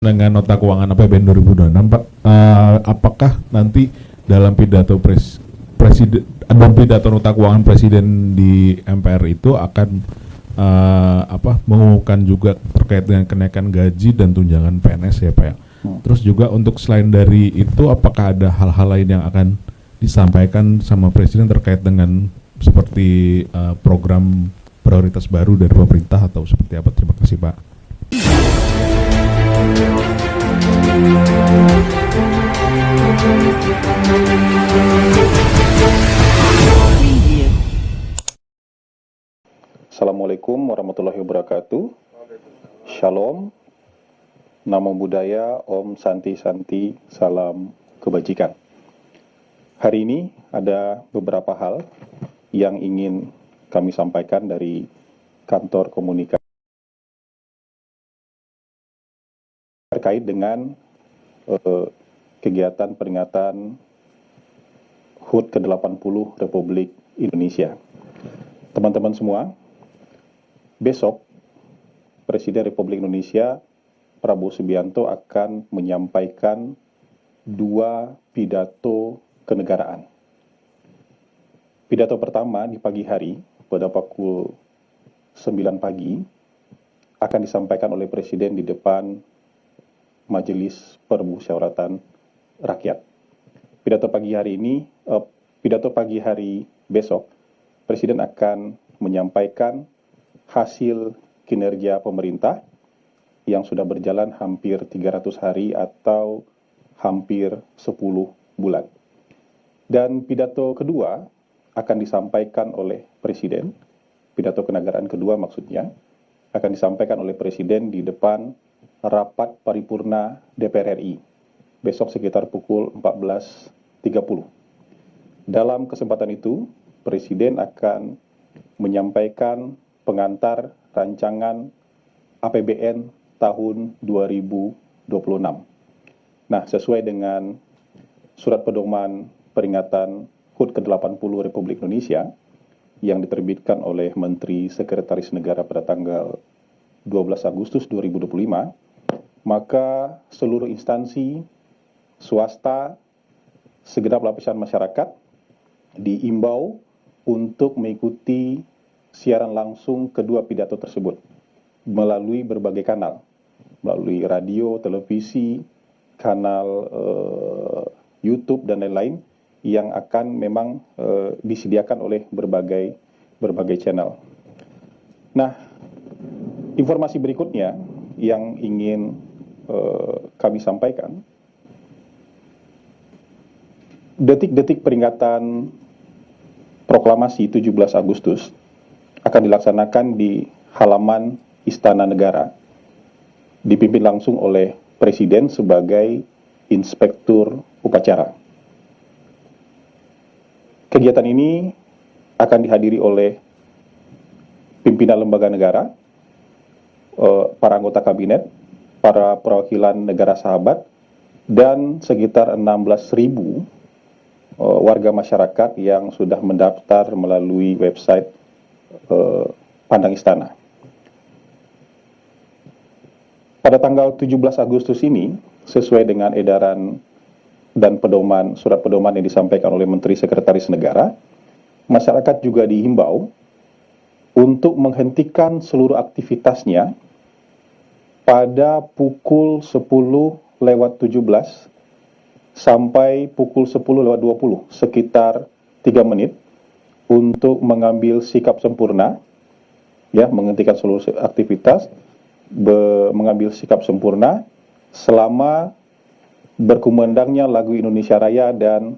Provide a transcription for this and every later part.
dengan nota keuangan APBN 2026, Pak, apakah nanti dalam pidato presiden dan pidato nota keuangan presiden di MPR itu akan mengumumkan juga terkait dengan kenaikan gaji dan tunjangan PNS ya Pak ya. Terus juga untuk selain dari itu, apakah ada hal-hal lain yang akan disampaikan sama presiden terkait dengan seperti program prioritas baru dari pemerintah atau seperti apa? Terima kasih Pak. Assalamualaikum warahmatullahi wabarakatuh. Shalom, Namo Buddhaya, Om Santi Santi, Salam Kebajikan. Hari ini ada beberapa hal yang ingin kami sampaikan dari kantor komunikasi terkait dengan kegiatan peringatan HUT ke-80 Republik Indonesia. Teman-teman semua, besok Presiden Republik Indonesia Prabowo Subianto akan menyampaikan 2 pidato kenegaraan. Pidato pertama di pagi hari pada pukul 9 pagi akan disampaikan oleh Presiden di depan Majelis Permusyawaratan Rakyat. Pidato pagi hari besok, Presiden akan menyampaikan hasil kinerja pemerintah yang sudah berjalan hampir 300 hari atau hampir 10 bulan. Dan pidato kedua akan disampaikan oleh Presiden, pidato kenegaraan kedua maksudnya, akan disampaikan oleh Presiden di depan rapat paripurna DPR RI besok sekitar pukul 14.30. Dalam kesempatan itu, Presiden akan menyampaikan pengantar rancangan APBN tahun 2026. Nah, sesuai dengan surat pedoman peringatan HUT ke-80 Republik Indonesia yang diterbitkan oleh Menteri Sekretaris Negara pada tanggal 12 Agustus 2025, maka seluruh instansi swasta, segenap lapisan masyarakat diimbau untuk mengikuti siaran langsung kedua pidato tersebut melalui berbagai kanal, melalui radio, televisi, kanal YouTube dan lain-lain yang akan memang disediakan oleh berbagai channel. Nah, informasi berikutnya yang ingin kami sampaikan, detik-detik peringatan proklamasi 17 Agustus akan dilaksanakan di halaman Istana Negara, dipimpin langsung oleh Presiden sebagai Inspektur Upacara. Kegiatan ini akan dihadiri oleh pimpinan lembaga negara, para anggota kabinet, para perwakilan negara sahabat, dan sekitar 16.000 warga masyarakat yang sudah mendaftar melalui website Pandang Istana. Pada tanggal 17 Agustus ini, sesuai dengan edaran dan surat pedoman yang disampaikan oleh Menteri Sekretaris Negara, masyarakat juga dihimbau untuk menghentikan seluruh aktivitasnya pada pukul 10:17 sampai pukul 10:20, sekitar 3 menit, untuk mengambil sikap sempurna, ya, menghentikan seluruh aktivitas, mengambil sikap sempurna selama berkumandangnya lagu Indonesia Raya dan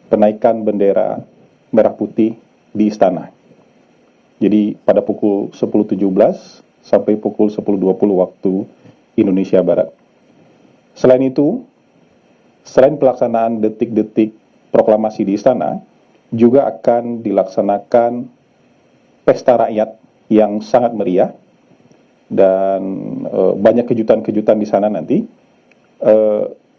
penaikan bendera merah putih di istana. Jadi pada pukul 10:17 sampai pukul 10:20 waktu Indonesia Barat. Selain itu, selain pelaksanaan detik-detik proklamasi di istana, juga akan dilaksanakan pesta rakyat yang sangat meriah dan banyak kejutan-kejutan di sana nanti.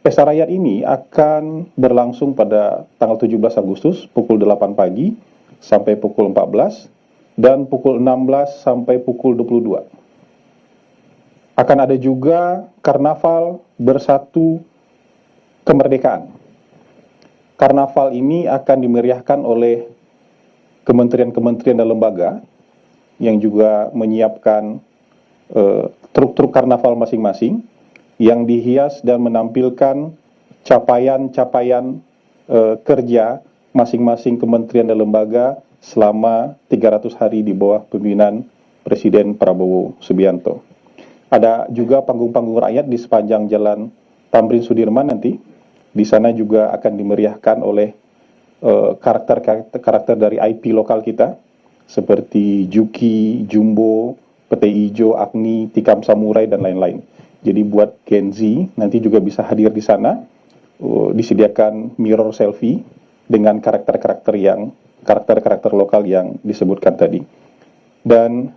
Pesta rakyat ini akan berlangsung pada tanggal 17 Agustus pukul 8 pagi sampai pukul 14 dan pukul 16 sampai pukul 22. Akan ada juga karnaval bersatu kemerdekaan. Karnaval ini akan dimeriahkan oleh kementerian-kementerian dan lembaga yang juga menyiapkan truk-truk karnaval masing-masing yang dihias dan menampilkan capaian-capaian kerja masing-masing kementerian dan lembaga selama 300 hari di bawah pimpinan Presiden Prabowo Subianto. Ada juga panggung-panggung rakyat di sepanjang jalan Tamrin Sudirman nanti. Di sana juga akan dimeriahkan oleh karakter dari IP lokal kita, seperti Juki, Jumbo, Pete Ijo, Agni, Tikam Samurai, dan lain-lain. Jadi buat Gen Z nanti juga bisa hadir di sana. Disediakan mirror selfie dengan karakter-karakter lokal yang disebutkan tadi. Dan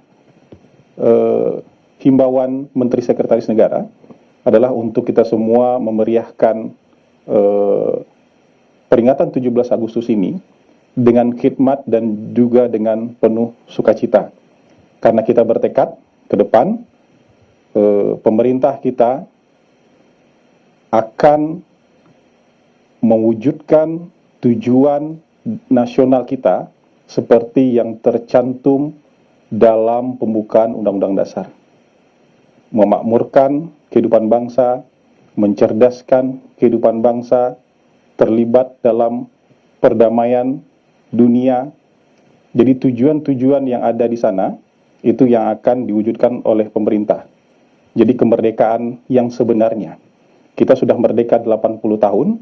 himbauan Menteri Sekretaris Negara adalah untuk kita semua memeriahkan peringatan 17 Agustus ini dengan khidmat dan juga dengan penuh sukacita. Karena kita bertekad ke depan, pemerintah kita akan mewujudkan tujuan nasional kita seperti yang tercantum dalam pembukaan Undang-Undang Dasar. Memakmurkan kehidupan bangsa, mencerdaskan kehidupan bangsa, terlibat dalam perdamaian dunia. Jadi tujuan-tujuan yang ada di sana itu yang akan diwujudkan oleh pemerintah. Jadi kemerdekaan yang sebenarnya. Kita sudah merdeka 80 tahun,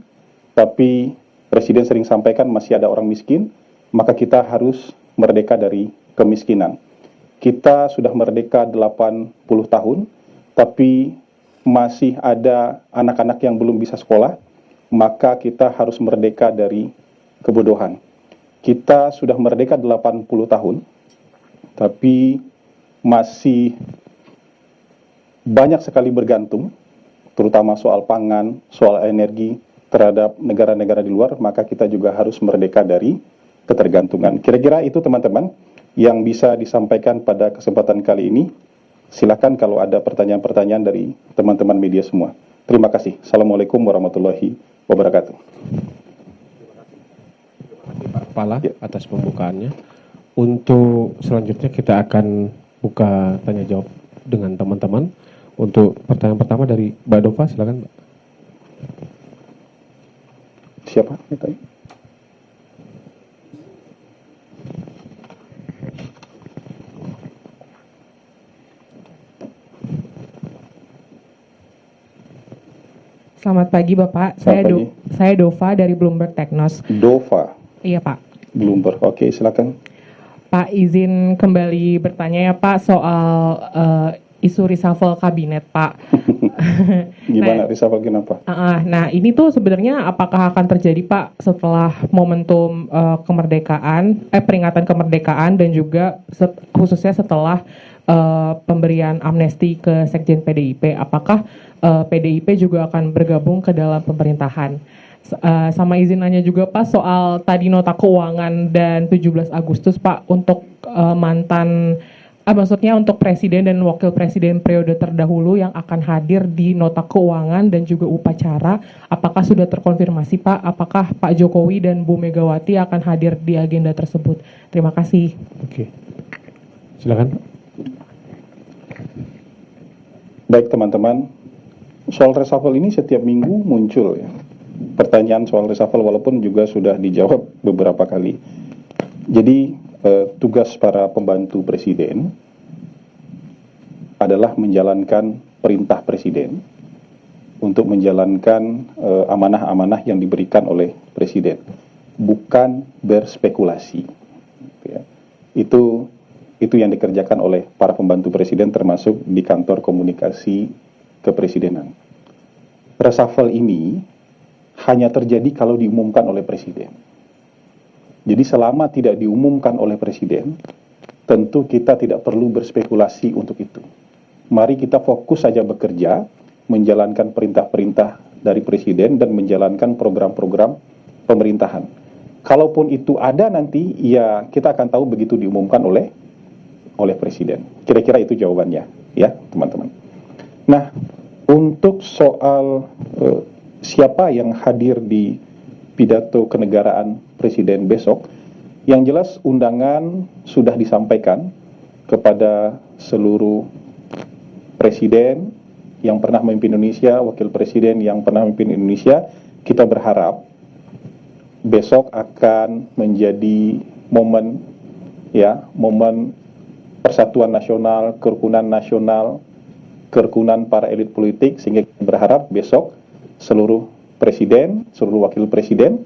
tapi Presiden sering sampaikan masih ada orang miskin, maka kita harus merdeka dari kemiskinan. Kita sudah merdeka 80 tahun, tapi masih ada anak-anak yang belum bisa sekolah, maka kita harus merdeka dari kebodohan. Kita sudah merdeka 80 tahun, tapi masih banyak sekali bergantung, terutama soal pangan, soal energi, terhadap negara-negara di luar, maka kita juga harus merdeka dari ketergantungan. Kira-kira itu teman-teman yang bisa disampaikan pada kesempatan kali ini. Silakan kalau ada pertanyaan-pertanyaan dari teman-teman media semua. Terima kasih. Assalamualaikum warahmatullahi wabarakatuh. Pak Kepala atas pembukaannya. Untuk selanjutnya kita akan buka tanya jawab dengan teman-teman. Untuk pertanyaan pertama dari Mbak Dova, silakan Mbak. Siapa? Selamat pagi Bapak, saya Dova dari Bloomberg Technos. Dova? Iya Pak. Bloomberg, oke silakan. Pak, izin kembali bertanya ya Pak soal isu reshuffle kabinet Pak. Gimana reshuffle kenapa? Nah ini tuh sebenarnya apakah akan terjadi Pak setelah momentum kemerdekaan, peringatan kemerdekaan dan juga khususnya setelah pemberian amnesti ke Sekjen PDIP, apakah PDIP juga akan bergabung ke dalam pemerintahan? Sama izin nanya juga Pak soal tadi nota keuangan dan 17 Agustus Pak untuk maksudnya untuk presiden dan wakil presiden periode terdahulu yang akan hadir di nota keuangan dan juga upacara, apakah sudah terkonfirmasi Pak? Apakah Pak Jokowi dan Bu Megawati akan hadir di agenda tersebut? Terima kasih. Oke. Silakan. Baik teman-teman, soal reshuffle ini setiap minggu muncul ya. Pertanyaan soal reshuffle walaupun juga sudah dijawab beberapa kali. Jadi tugas para pembantu presiden adalah menjalankan perintah presiden untuk menjalankan amanah-amanah yang diberikan oleh presiden, bukan berspekulasi. Ya. Itu yang dikerjakan oleh para pembantu presiden termasuk di kantor komunikasi kepresidenan. Reshuffle ini hanya terjadi kalau diumumkan oleh presiden. Jadi selama tidak diumumkan oleh presiden, tentu kita tidak perlu berspekulasi untuk itu. Mari kita fokus saja bekerja, menjalankan perintah-perintah dari presiden dan menjalankan program-program pemerintahan. Kalaupun itu ada nanti, ya kita akan tahu begitu diumumkan oleh presiden. Kira-kira itu jawabannya, ya teman-teman. Nah, untuk soal siapa yang hadir di pidato kenegaraan Presiden besok, yang jelas undangan sudah disampaikan kepada seluruh presiden yang pernah memimpin Indonesia, wakil presiden yang pernah memimpin Indonesia. Kita berharap besok akan menjadi momen persatuan nasional, kerukunan para elit politik, sehingga kita berharap besok seluruh presiden, seluruh wakil presiden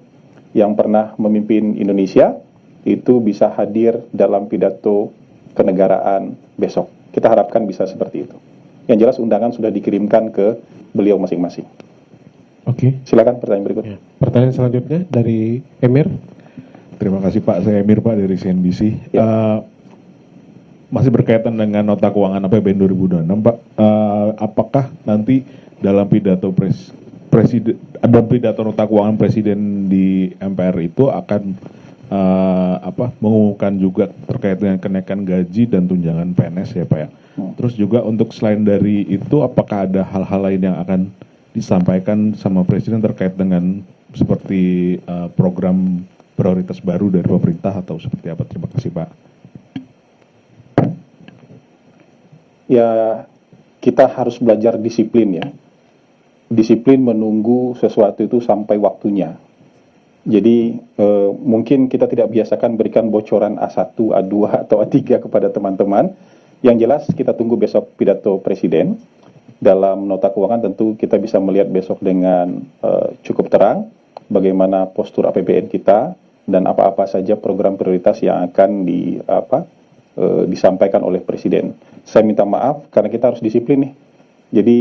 yang pernah memimpin Indonesia itu bisa hadir dalam pidato kenegaraan besok. Kita harapkan bisa seperti itu. Yang jelas undangan sudah dikirimkan ke beliau masing-masing. Oke. Silakan pertanyaan berikutnya. Ya. Pertanyaan selanjutnya dari Emir. Terima kasih Pak, saya Emir Pak dari CNBC. Ya. Masih berkaitan dengan nota keuangan APBN 2026 Pak, apakah nanti dalam pidato pidato nota keuangan Presiden di MPR itu akan mengumumkan juga terkait dengan kenaikan gaji dan tunjangan PNS ya Pak ya. Terus juga untuk selain dari itu, apakah ada hal-hal lain yang akan disampaikan sama Presiden terkait dengan seperti program prioritas baru dari pemerintah atau seperti apa? Terima kasih Pak. Ya, kita harus belajar disiplin ya. Disiplin menunggu sesuatu itu sampai waktunya. Jadi mungkin kita tidak biasakan berikan bocoran A1, A2 atau A3 kepada teman-teman. Yang jelas kita tunggu besok pidato Presiden. Dalam nota keuangan tentu kita bisa melihat besok dengan cukup terang bagaimana postur APBN kita dan apa-apa saja program prioritas yang akan disampaikan oleh Presiden. Saya minta maaf karena kita harus disiplin nih. Jadi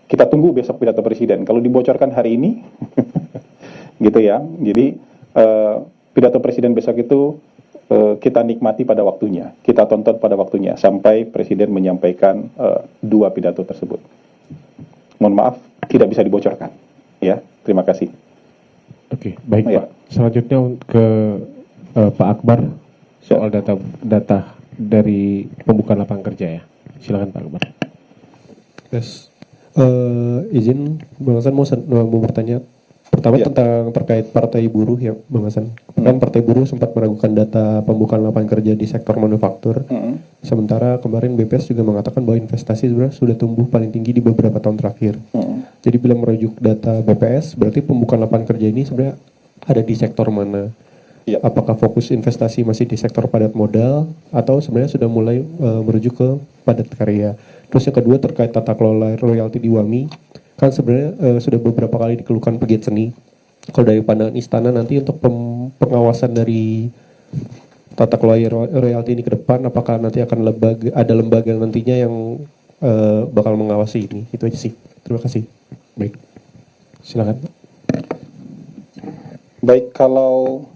kita tunggu besok pidato Presiden. Kalau dibocorkan hari ini, gitu ya. Jadi pidato Presiden besok itu kita nikmati pada waktunya, kita tonton pada waktunya sampai Presiden menyampaikan dua pidato tersebut. Mohon maaf, tidak bisa dibocorkan. Ya, terima kasih. Oke, baik Ya. Pak. Selanjutnya ke Pak Akbar soal data dari pembukaan lapangan kerja ya. Silakan Pak Akbar. Yes. Izin Bang Hasan mau bertanya. Pertama Ya. tentang terkait Partai Buruh ya Bang Hasan. Kan Partai Buruh sempat meragukan data pembukaan lapangan kerja di sektor manufaktur. Sementara kemarin BPS juga mengatakan bahwa investasi sebenarnya sudah tumbuh paling tinggi di beberapa tahun terakhir. Jadi bila merujuk data BPS, berarti pembukaan lapangan kerja ini sebenarnya ada di sektor mana? Ya. Apakah fokus investasi masih di sektor padat modal atau sebenarnya sudah mulai merujuk ke padat karya? Terus yang kedua terkait tata kelola royalti di WAMI, kan sebenarnya sudah beberapa kali dikeluhkan pegiat seni. Kalau dari pandangan istana nanti untuk pengawasan dari tata kelola royalti ini ke depan, apakah nanti akan ada lembaga nantinya yang bakal mengawasi ini? Itu aja sih. Terima kasih. Baik. Silakan. Baik, kalau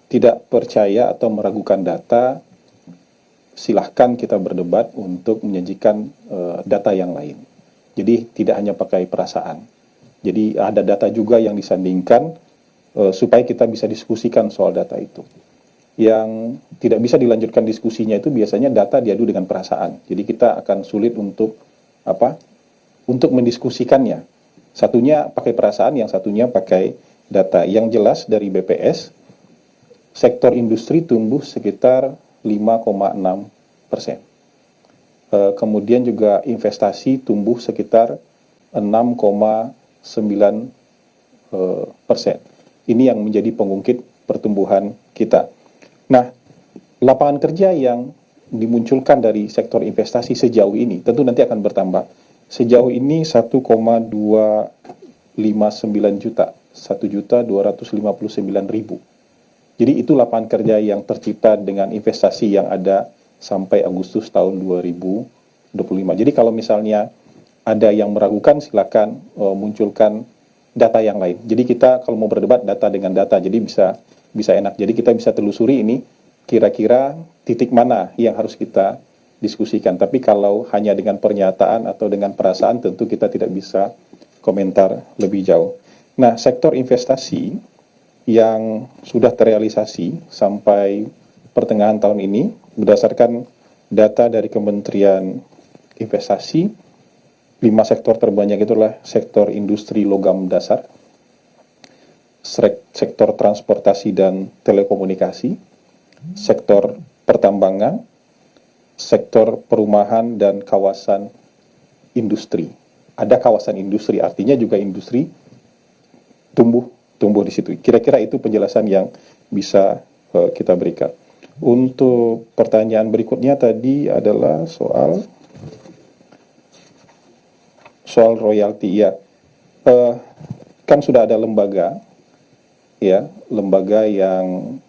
tidak percaya atau meragukan data, silahkan kita berdebat untuk menyajikan data yang lain. Jadi tidak hanya pakai perasaan. Jadi ada data juga yang disandingkan supaya kita bisa diskusikan soal data itu. Yang tidak bisa dilanjutkan diskusinya itu biasanya data diadu dengan perasaan. Jadi kita akan sulit untuk untuk mendiskusikannya. Satunya pakai perasaan, yang satunya pakai data. Yang jelas dari BPS, sektor industri tumbuh sekitar 5,6%. Kemudian juga investasi tumbuh sekitar 6,9%. Ini yang menjadi pengungkit pertumbuhan kita. Nah, lapangan kerja yang dimunculkan dari sektor investasi sejauh ini tentu nanti akan bertambah. Sejauh ini 1,259 juta, 1.259.000. Jadi itu lapangan kerja yang tercipta dengan investasi yang ada sampai Agustus tahun 2025. Jadi kalau misalnya ada yang meragukan, silakan munculkan data yang lain. Jadi kita kalau mau berdebat data dengan data, jadi bisa enak. Jadi kita bisa telusuri ini kira-kira titik mana yang harus kita diskusikan. Tapi kalau hanya dengan pernyataan atau dengan perasaan, tentu kita tidak bisa komentar lebih jauh. Nah, sektor investasi yang sudah terrealisasi sampai pertengahan tahun ini berdasarkan data dari Kementerian Investasi 5 sektor terbanyak itulah sektor industri logam dasar, sektor transportasi dan telekomunikasi, sektor pertambangan, sektor perumahan dan kawasan industri. Ada kawasan industri, artinya juga industri tumbuh di situ. Kira-kira itu penjelasan yang bisa kita berikan. Untuk pertanyaan berikutnya tadi adalah soal royalti, ya. Kan sudah ada lembaga, ya, lembaga yang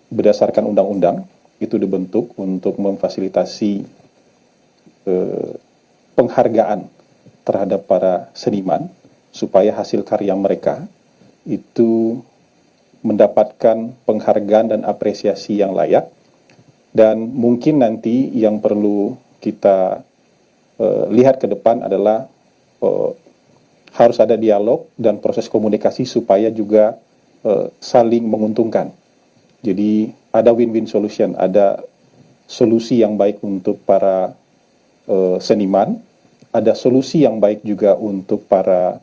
berdasarkan undang-undang itu dibentuk untuk memfasilitasi penghargaan terhadap para seniman supaya hasil karya mereka itu mendapatkan penghargaan dan apresiasi yang layak. Dan mungkin nanti yang perlu kita lihat ke depan adalah harus ada dialog dan proses komunikasi supaya juga saling menguntungkan. Jadi ada win-win solution, ada solusi yang baik untuk para seniman, ada solusi yang baik juga untuk para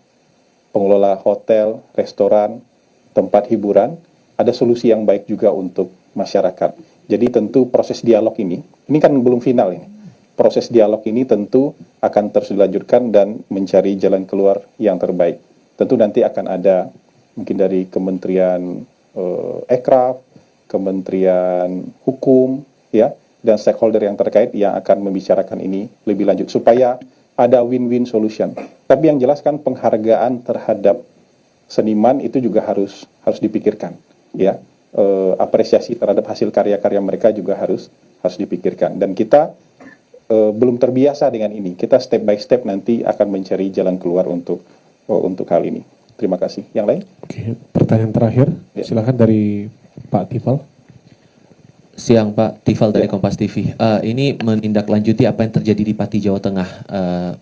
pengelola hotel, restoran, tempat hiburan, ada solusi yang baik juga untuk masyarakat. Jadi tentu proses dialog ini kan belum final ini. Proses dialog ini tentu akan terus dilanjutkan dan mencari jalan keluar yang terbaik. Tentu nanti akan ada mungkin dari Kementerian Ekraf, Kementerian Hukum, ya, dan stakeholder yang terkait yang akan membicarakan ini lebih lanjut supaya ada win-win solution. Tapi yang jelas kan penghargaan terhadap seniman itu juga harus dipikirkan, ya. Apresiasi terhadap hasil karya-karya mereka juga harus dipikirkan. Dan kita belum terbiasa dengan ini. Kita step by step nanti akan mencari jalan keluar untuk hal ini. Terima kasih. Yang lain? Oke, pertanyaan terakhir, Ya. silakan dari Pak Tifal. Siang Pak, Tifal dari Kompas TV. Ini menindaklanjuti apa yang terjadi di Pati, Jawa Tengah.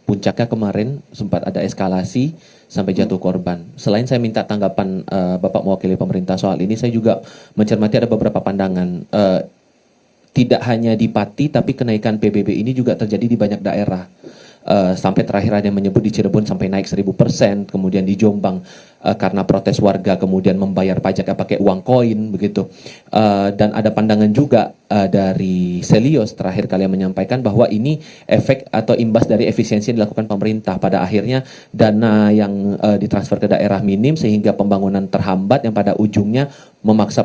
Puncaknya kemarin sempat ada eskalasi sampai jatuh korban. Selain saya minta tanggapan Bapak mewakili pemerintah soal ini, saya juga mencermati ada beberapa pandangan. Tidak hanya di Pati, tapi kenaikan PBB ini juga terjadi di banyak daerah. Sampai terakhir ada yang menyebut di Cirebon sampai naik 1000%, kemudian di Jombang karena protes warga kemudian membayar pajaknya pakai uang koin begitu. Dan ada pandangan juga dari Selios terakhir kalian menyampaikan bahwa ini efek atau imbas dari efisiensi yang dilakukan pemerintah. Pada akhirnya dana yang ditransfer ke daerah minim sehingga pembangunan terhambat yang pada ujungnya memaksa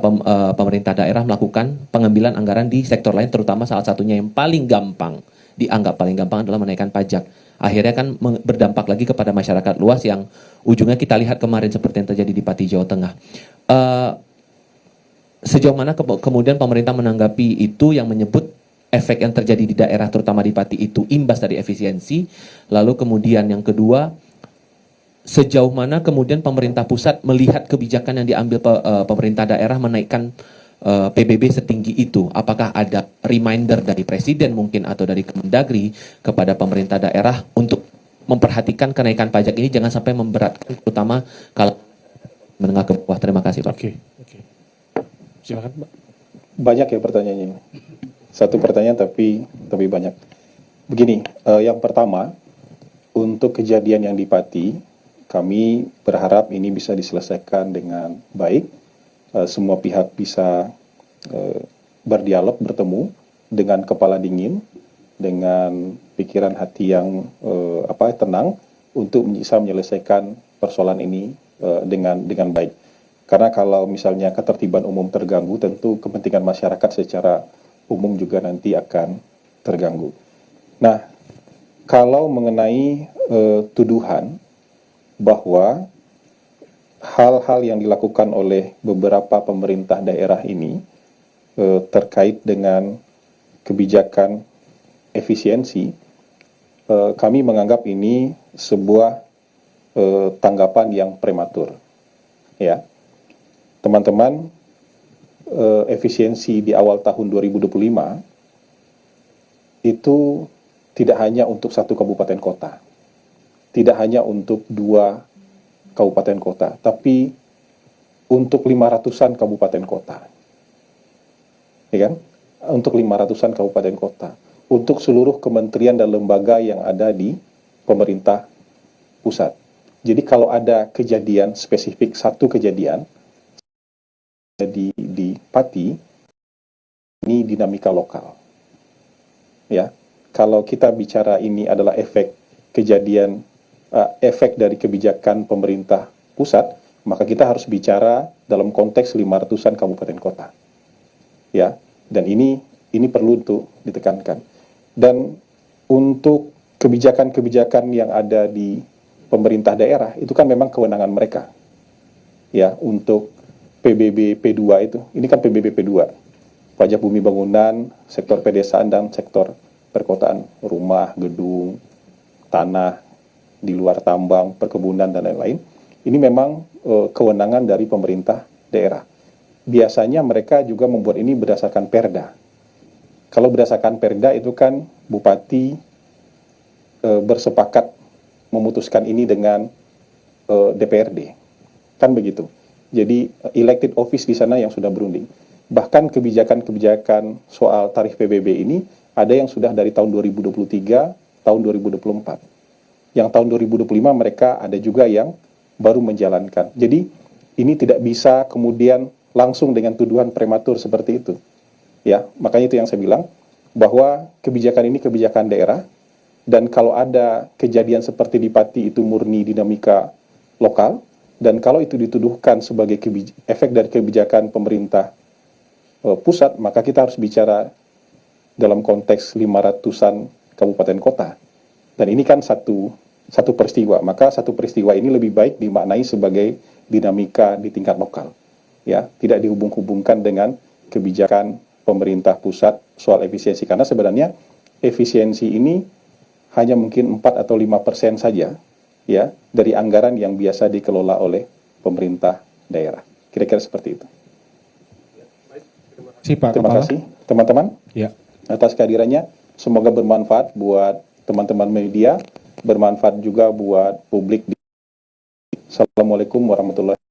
pemerintah daerah melakukan pengambilan anggaran di sektor lain, terutama salah satunya yang paling gampang, dianggap paling gampang adalah menaikkan pajak. Akhirnya kan berdampak lagi kepada masyarakat luas yang ujungnya kita lihat kemarin seperti yang terjadi di Pati, Jawa Tengah. Sejauh mana kemudian pemerintah menanggapi itu yang menyebut efek yang terjadi di daerah terutama di Pati itu imbas dari efisiensi. Lalu kemudian yang kedua, sejauh mana kemudian pemerintah pusat melihat kebijakan yang diambil pemerintah daerah menaikkan PBB setinggi itu? Apakah ada reminder dari Presiden mungkin atau dari Kemendagri kepada pemerintah daerah untuk memperhatikan kenaikan pajak ini jangan sampai memberatkan terutama kalau menengah ke bawah? Terima kasih Pak. Oke. Silakan Pak. Banyak ya pertanyaannya. Satu pertanyaan tapi banyak. Begini, yang pertama, untuk kejadian yang di Pati, kami berharap ini bisa diselesaikan dengan baik. Semua pihak bisa berdialog, bertemu dengan kepala dingin, dengan pikiran hati yang tenang untuk bisa menyelesaikan persoalan ini dengan baik. Karena kalau misalnya ketertiban umum terganggu, tentu kepentingan masyarakat secara umum juga nanti akan terganggu. Nah, kalau mengenai tuduhan bahwa hal-hal yang dilakukan oleh beberapa pemerintah daerah ini terkait dengan kebijakan efisiensi, kami menganggap ini sebuah tanggapan yang prematur. Ya, teman-teman, efisiensi di awal tahun 2025 itu tidak hanya untuk satu kabupaten kota, tidak hanya untuk 2 kabupaten kota, tapi untuk 500-an kabupaten kota. Ya kan? Untuk 500-an kabupaten kota. untuk seluruh kementerian dan lembaga yang ada di pemerintah pusat. Jadi kalau ada kejadian spesifik, satu kejadian di Pati, ini dinamika lokal. Ya, kalau kita bicara ini adalah efek kejadian, efek dari kebijakan pemerintah pusat, maka kita harus bicara dalam konteks 500-an kabupaten kota. Ya, dan ini perlu untuk ditekankan. Dan untuk kebijakan-kebijakan yang ada di pemerintah daerah itu kan memang kewenangan mereka. Ya, untuk PBB P2 itu, ini kan PBB P2, pajak bumi bangunan, sektor pedesaan dan sektor perkotaan, rumah, gedung, tanah di luar tambang, perkebunan dan lain-lain. Ini memang kewenangan dari pemerintah daerah. Biasanya mereka juga membuat ini berdasarkan perda. Kalau berdasarkan perda itu kan bupati bersepakat memutuskan ini dengan DPRD. Kan begitu. Jadi elected office di sana yang sudah berunding. Bahkan kebijakan-kebijakan soal tarif PBB ini ada yang sudah dari tahun 2023, tahun 2024. Yang tahun 2025 mereka ada juga yang baru menjalankan. Jadi ini tidak bisa kemudian langsung dengan tuduhan prematur seperti itu. Ya, makanya itu yang saya bilang bahwa kebijakan ini kebijakan daerah, dan kalau ada kejadian seperti di Pati itu murni dinamika lokal, dan kalau itu dituduhkan sebagai efek dari kebijakan pemerintah pusat, maka kita harus bicara dalam konteks 500-an kabupaten kota. Dan ini kan satu peristiwa, maka satu peristiwa ini lebih baik dimaknai sebagai dinamika di tingkat lokal. Ya, tidak dihubung-hubungkan dengan kebijakan pemerintah pusat soal efisiensi, karena sebenarnya efisiensi ini hanya mungkin 4 atau 5% saja ya dari anggaran yang biasa dikelola oleh pemerintah daerah. Kira-kira seperti itu. Terima kasih teman-teman atas kehadirannya. Semoga bermanfaat buat teman-teman media, bermanfaat juga buat publik. Assalamualaikum warahmatullahi wabarakatuh.